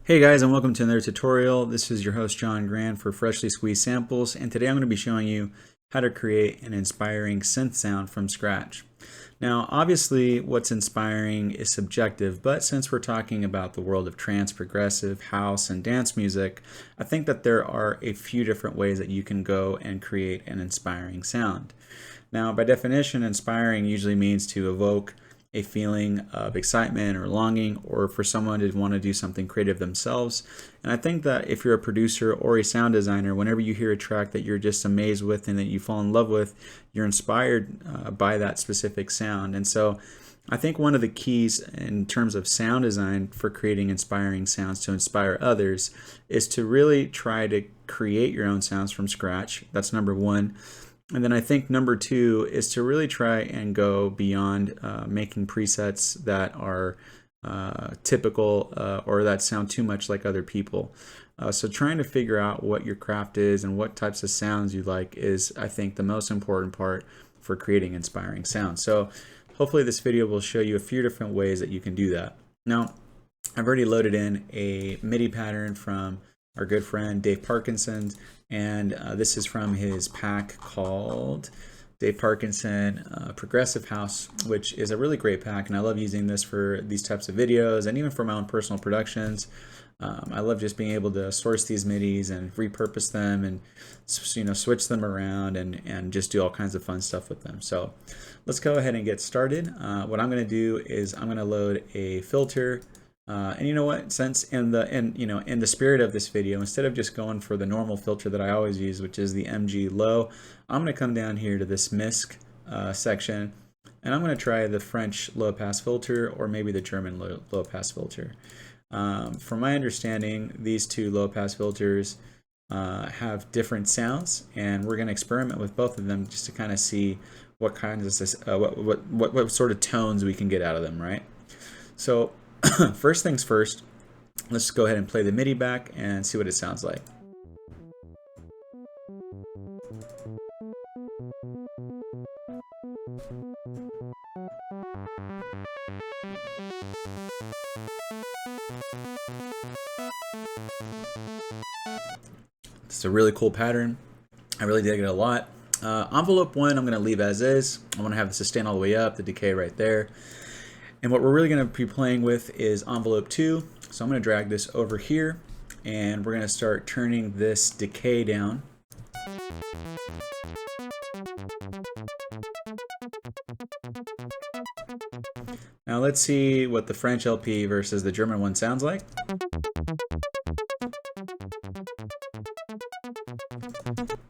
Hey guys, and welcome to another tutorial. This is your host John Grand for Freshly Squeezed Samples, and today I'm going to be showing you how to create an inspiring synth sound from scratch. Now obviously what's inspiring is subjective, but since we're talking about the world of trance, progressive, house, and dance music, I think that there are a few different ways that you can go and create an inspiring sound. Now by definition, inspiring usually means to evoke a feeling of excitement or longing, or for someone to want to do something creative themselves. And I think that if you're a producer or a sound designer, whenever you hear a track that you're just amazed with and that you fall in love with, you're inspired by that specific sound. And so I think one of the keys in terms of sound design for creating inspiring sounds to inspire others is to really try to create your own sounds from scratch. That's number one. And then I think number two is to really try and go beyond making presets that are typical or that sound too much like other people. So trying to figure out what your craft is and what types of sounds you like is, I think, the most important part for creating inspiring sounds. So hopefully this video will show you a few different ways that you can do that. Now, I've already loaded in a MIDI pattern from our good friend Dave Parkinson's, and this is from his pack called Dave Parkinson Progressive House, which is a really great pack, and I love using this for these types of videos and even for my own personal productions. I love just being able to source these MIDIs and repurpose them and switch them around and just do all kinds of fun stuff with them. So let's go ahead and get started. What I'm going to do is I'm going to load a filter. And you know what? Since in the spirit of this video, instead of just going for the normal filter that I always use, which is the MG low, I'm going to come down here to this MISC section, and I'm going to try the French low pass filter or maybe the German low pass filter. From my understanding, these two low pass filters have different sounds, and we're going to experiment with both of them just to kind of see what kinds of what sort of tones we can get out of them, right? So first things first, let's go ahead and play the MIDI back and see what it sounds like. It's a really cool pattern. I really dig it a lot. Envelope 1 I'm going to leave as is. I want to have the sustain all the way up, the decay right there. And what we're really going to be playing with is envelope 2. So I'm going to drag this over here, and we're going to start turning this decay down. Now let's see what the French LP versus the German one sounds like.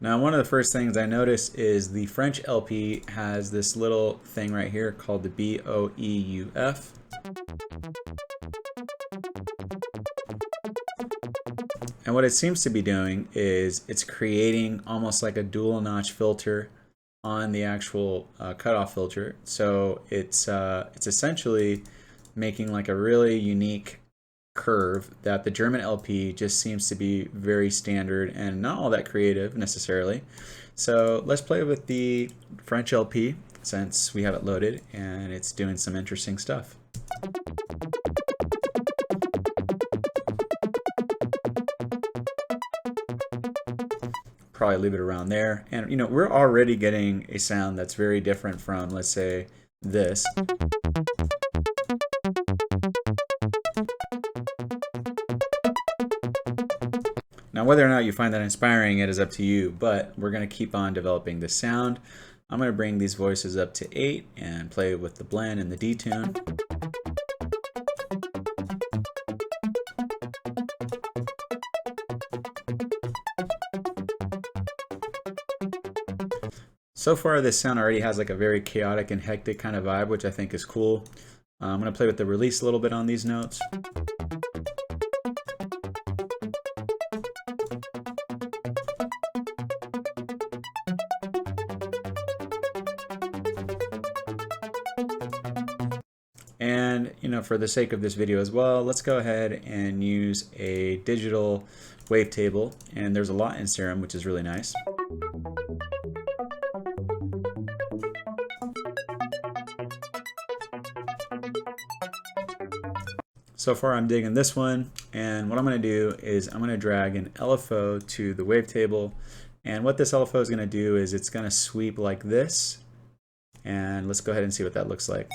Now one of the first things I notice is the French LP has this little thing right here called the BOEUF. And what it seems to be doing is it's creating almost like a dual notch filter on the actual cutoff filter. So it's essentially making like a really unique curve that the German LP just seems to be very standard and not all that creative necessarily. So let's play with the French LP since we have it loaded and it's doing some interesting stuff. Probably leave it around there, and we're already getting a sound that's very different from, let's say, this. Now whether or not you find that inspiring, it is up to you, but we're going to keep on developing this sound. I'm going to bring these voices up to 8 and play with the blend and the detune. So far this sound already has like a very chaotic and hectic kind of vibe, which I think is cool. I'm going to play with the release a little bit on these notes. And for the sake of this video as well, let's go ahead and use a digital wavetable, and there's a lot in Serum, which is really nice. So far I'm digging this one. And what I'm going to do is I'm going to drag an LFO to the wavetable. And what this LFO is going to do is it's going to sweep like this. And let's go ahead and see what that looks like.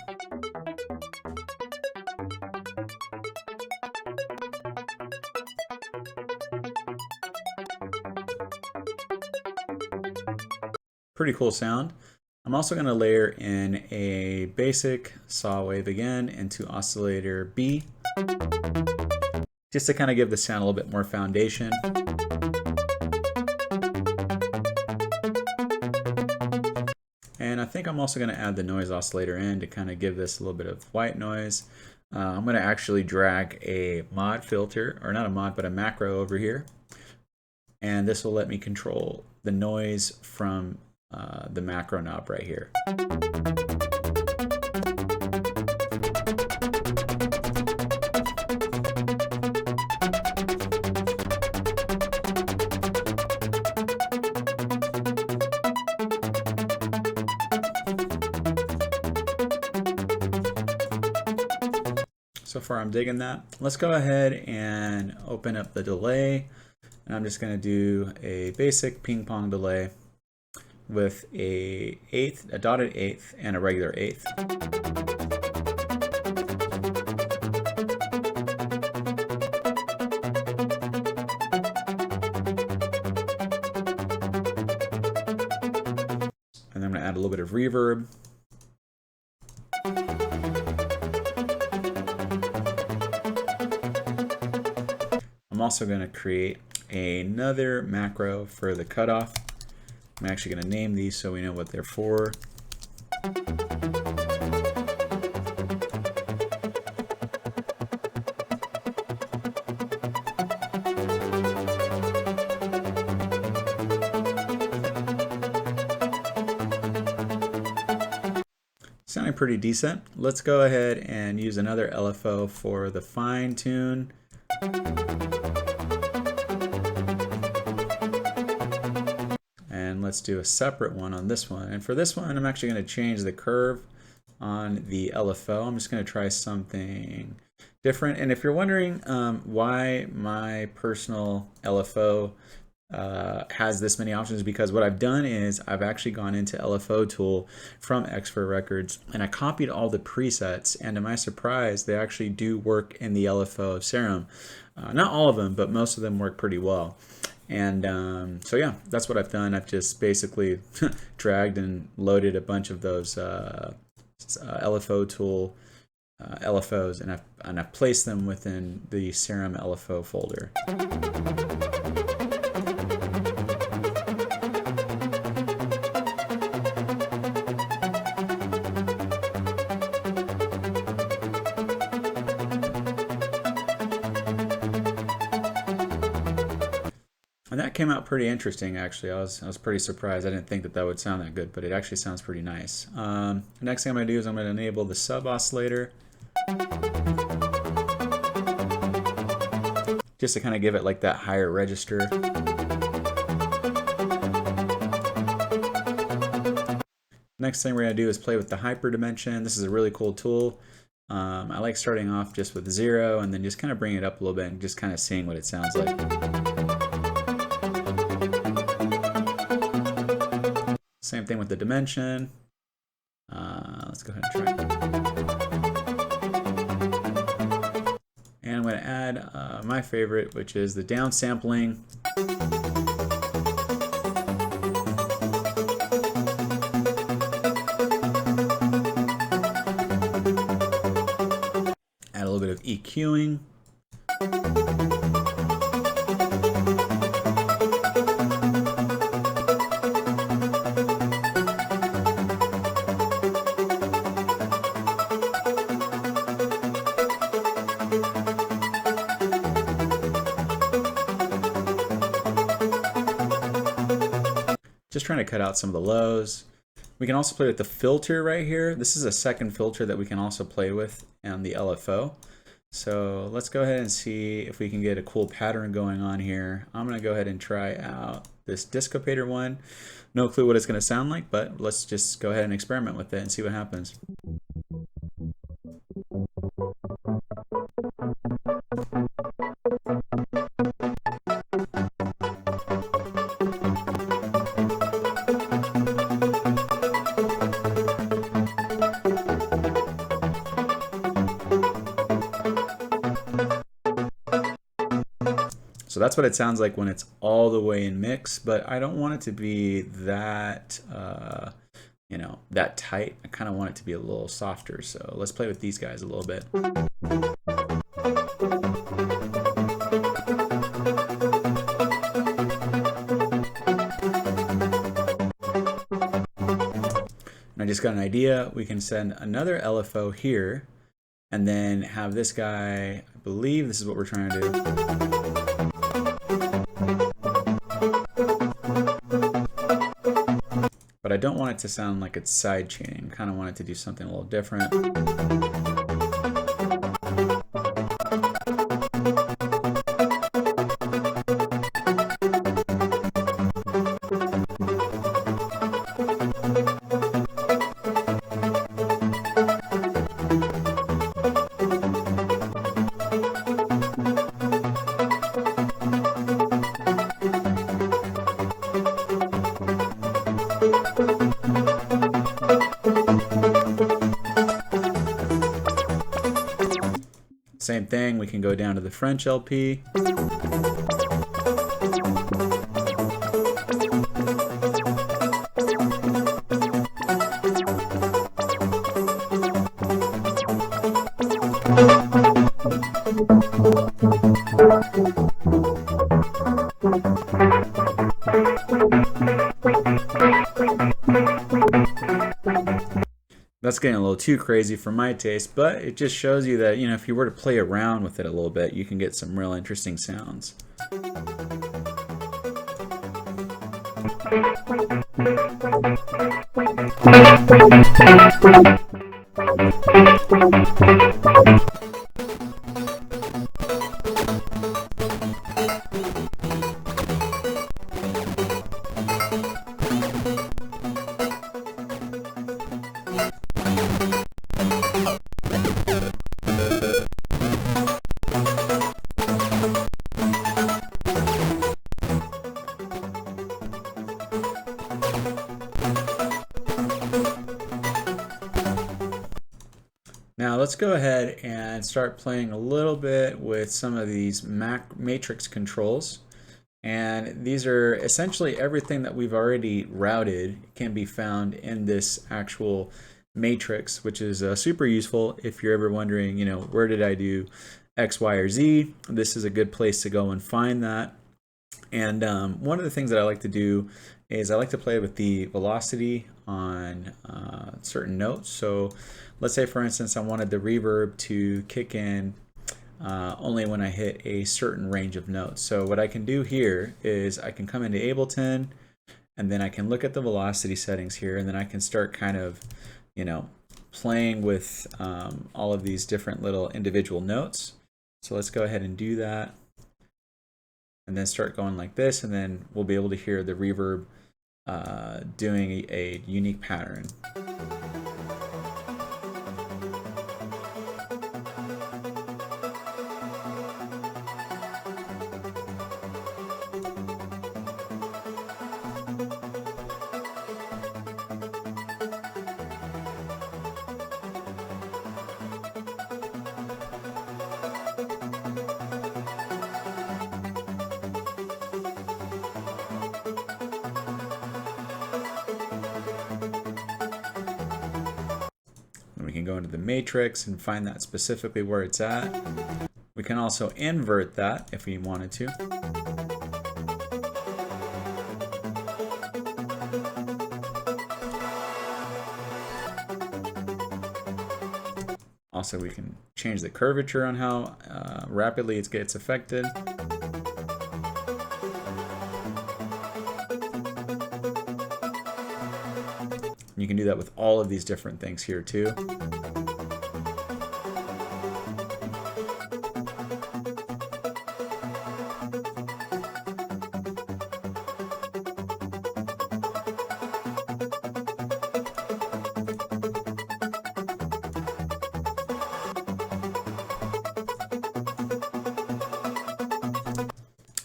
Pretty cool sound. I'm also going to layer in a basic saw wave again into Oscillator B, just to kind of give the sound a little bit more foundation. And I think I'm also going to add the noise oscillator in to kind of give this a little bit of white noise. I'm going to actually drag a mod filter, or not a mod, but a macro over here. And this will let me control the noise from the macro knob right here. So far I'm digging that. Let's go ahead and open up the delay. And I'm just going to do a basic ping pong delay with a dotted eighth and a regular eighth. And then I'm going to add a little bit of reverb. I'm also going to create another macro for the cutoff. I'm actually going to name these so we know what they're for. Sounding pretty decent. Let's go ahead and use another LFO for the fine tune. And let's do a separate one on this one. And for this one, I'm actually going to change the curve on the LFO. I'm just going to try something different. And if you're wondering why my personal LFO has this many options, because what I've done is I've actually gone into LFO tool from Expert Records and I copied all the presets, and to my surprise they actually do work in the LFO of Serum. Not all of them, but most of them work pretty well. And so yeah, that's what I've done. I've just basically dragged and loaded a bunch of those LFO tool LFOs, and I've placed them within the Serum LFO folder. And that came out pretty interesting, actually. I was pretty surprised. I didn't think that that would sound that good, but it actually sounds pretty nice. Next thing I'm going to do is I'm going to enable the sub oscillator, just to kind of give it like that higher register. Next thing we're going to do is play with the hyperdimension. This is a really cool tool. I like starting off just with 0 and then just kind of bringing it up a little bit and just kind of seeing what it sounds like. Same thing with the dimension. Let's go ahead and try it. And I'm going to add my favorite, which is the downsampling. Add a little bit of EQing. Just trying to cut out some of the lows. We can also play with the filter right here. This is a second filter that we can also play with on the LFO. So let's go ahead and see if we can get a cool pattern going on here. I'm going to go ahead and try out this Discopator one. No clue what it's going to sound like, but let's just go ahead and experiment with it and see what happens. So that's what it sounds like when it's all the way in mix, but I don't want it to be that, you know, that tight. I kind of want it to be a little softer. So let's play with these guys a little bit. And I just got an idea. We can send another LFO here and then have this guy, I believe this is what we're trying to do. But I don't want it to sound like it's side chaining. I kind of want it to do something a little different. Same thing, we can go down to the French LP. That's getting a little too crazy for my taste, but it just shows you that, you know, if you were to play around with it a little bit, you can get some real interesting sounds. Now let's go ahead and start playing a little bit with some of these matrix controls. And these are essentially everything that we've already routed can be found in this actual matrix, which is super useful if you're ever wondering, you know, where did I do X, Y, or Z? This is a good place to go and find that. And one of the things that I like to do is I like to play with the velocity on certain notes. So let's say, for instance, I wanted the reverb to kick in only when I hit a certain range of notes. So what I can do here is I can come into Ableton, and then I can look at the velocity settings here, and then I can start kind of, you know, playing with all of these different little individual notes. So let's go ahead and do that, and then start going like this, and then we'll be able to hear the reverb doing a unique pattern. We can go into the matrix and find that specifically where it's at. We can also invert that if we wanted to. Also, we can change the curvature on how rapidly it gets affected. You can do that with all of these different things here too.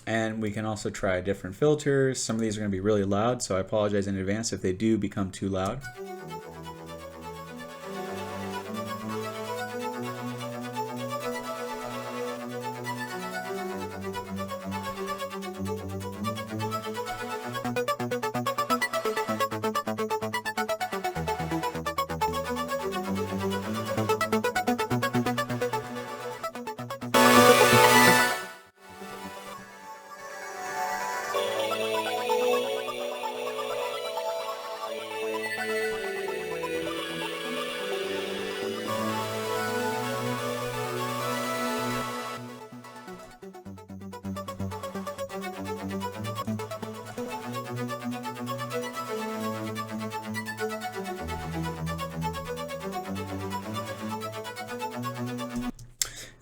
And we can also try different filters. Some of these are going to be really loud, so I apologize in advance if they do become too loud.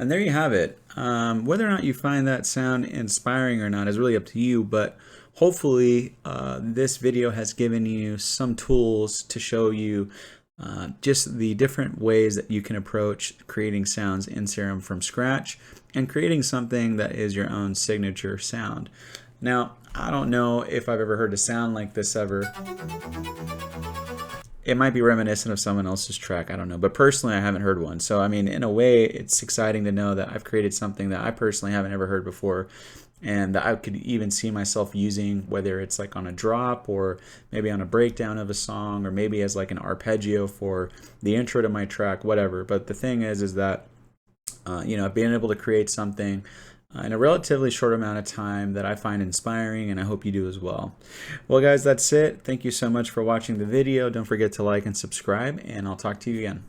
And there you have it. Whether or not you find that sound inspiring or not is really up to you, but hopefully this video has given you some tools to show you just the different ways that you can approach creating sounds in Serum from scratch and creating something that is your own signature sound. Now, I don't know if I've ever heard a sound like this ever. It might be reminiscent of someone else's track, I don't know, but personally I haven't heard one. So I mean, in a way, it's exciting to know that I've created something that I personally haven't ever heard before, and that I could even see myself using, whether it's like on a drop or maybe on a breakdown of a song, or maybe as like an arpeggio for the intro to my track, whatever. But the thing is that you know, being able to create something in a relatively short amount of time that I find inspiring, and I hope you do as well. Well guys, that's it. Thank you so much for watching the video. Don't forget to like and subscribe, and I'll talk to you again.